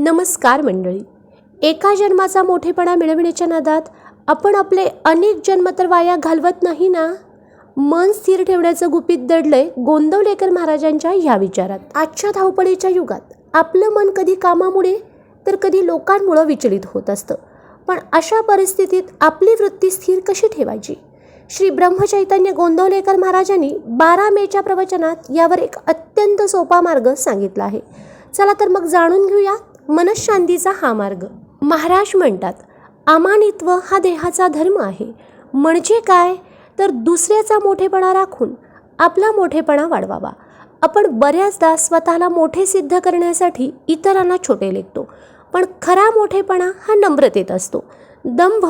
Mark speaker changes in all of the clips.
Speaker 1: नमस्कार मंडळी. एका जन्माचा मोठेपणा मिळविण्याच्या नादात आपण आपले अनेक जन्म तर वाया घालवत नाही ना. मन स्थिर ठेवण्याचं गुपित दडलंय गोंदवलेकर महाराजांच्या ह्या विचारात. आजच्या धावपळीच्या युगात आपलं मन कधी कामामुळे तर कधी लोकांमुळे विचलित होत असतं. पण अशा परिस्थितीत आपली वृत्ती स्थिर कशी ठेवायची? श्री ब्रह्मचैतन्य गोंदवलेकर महाराजांनी 12 मेच्या प्रवचनात यावर एक अत्यंत सोपा मार्ग सांगितला आहे. चला तर मग जाणून घेऊया मनशांतीचा हा मार्ग. महाराज म्हणतात, अमानित्व हा देहाचा धर्म आहे. म्हणजे काय तर दुसऱ्याचा मोठेपणा राखून आपला मोठेपणा वाढवावा. आपण बऱ्याचदा स्वतःला मोठे सिद्ध करण्यासाठी इतरांना छोटे लेखतो, पण खरा मोठेपणा हा नम्रतेत असतो. दंभ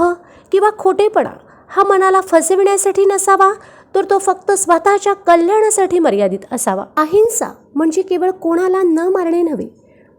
Speaker 1: किंवा खोटेपणा हा मनाला फसविण्यासाठी नसावा, तर तो फक्त स्वतःच्या कल्याणासाठी मर्यादित असावा. अहिंसा म्हणजे केवळ कोणाला न मारणे नव्हे.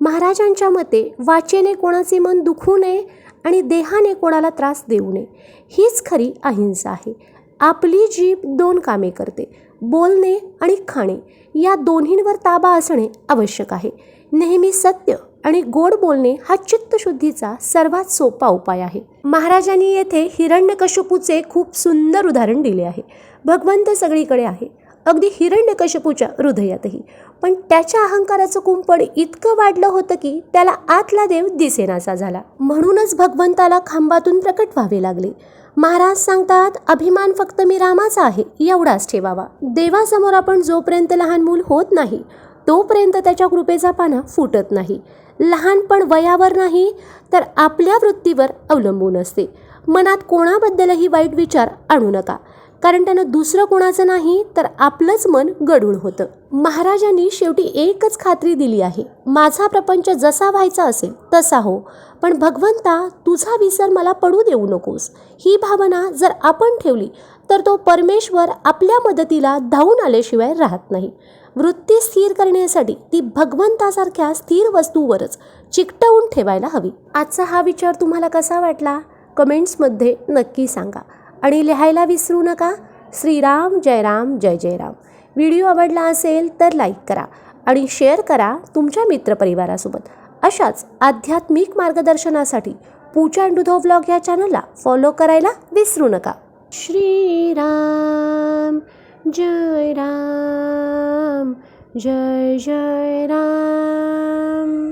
Speaker 1: महाराजांच्या मते वाचेने कोणाचे मन दुखवू नये आणि देहाने कोणाला त्रास देऊ नये, हीच खरी अहिंसा आहे. आपली जीभ 2 कामे करते, बोलणे आणि खाणे. या दोन्हींवर ताबा असणे आवश्यक आहे. नेहमी सत्य आणि गोड बोलणे हा चित्तशुद्धीचा सर्वात सोपा उपाय आहे. महाराजांनी येथे हिरण्यकश्यपूचे खूप सुंदर उदाहरण दिले आहे. भगवंत सगळीकडे आहे, अगदी हिरण्यकश्यपूच्या हृदयातही. पण त्याच्या अहंकाराचं कुंपण इतकं वाढलं होतं की त्याला आतला देव दिसेनासा झाला. म्हणूनच भगवंताला खांबातून प्रकट व्हावे लागले. महाराज सांगतात, अभिमान फक्त मी रामाचा आहे एवढाच ठेवावा. देवासमोर आपण जोपर्यंत लहान मूल होत नाही तोपर्यंत त्याच्या कृपेचा पाना फुटत नाही. लहानपण वयावर नाही तर आपल्या वृत्तीवर अवलंबून असते. मनात कोणाबद्दलही वाईट विचार आणू नका, कारण त्यानं दुसरं कोणाचं नाही तर आपलंच मन गढूळ होतं. महाराजांनी शेवटी एकच खात्री दिली आहे, माझा प्रपंच जसा व्हायचा असेल तसा हो, पण भगवंता तुझा विसर मला पडू देऊ नकोस. ही भावना जर आपण ठेवली तर तो परमेश्वर आपल्या मदतीला धावून आल्याशिवाय राहत नाही. वृत्ती स्थिर करण्यासाठी ती भगवंतासारख्या स्थिर वस्तूवरच चिकटवून ठेवायला हवी. आजचा हा विचार तुम्हाला कसा वाटला कमेंट्समध्ये नक्की सांगा आणि लिहायला विसरू नका. श्रीराम जय राम जय जय राम. व्हिडिओ आवडला असेल तर लाईक करा आणि शेअर करा तुमच्या मित्रपरिवारासोबत. अशाच आध्यात्मिक मार्गदर्शनासाठी पूजा अँड डू व्लॉग या चॅनलला फॉलो करायला विसरू नका. श्रीराम जय राम जय जय राम.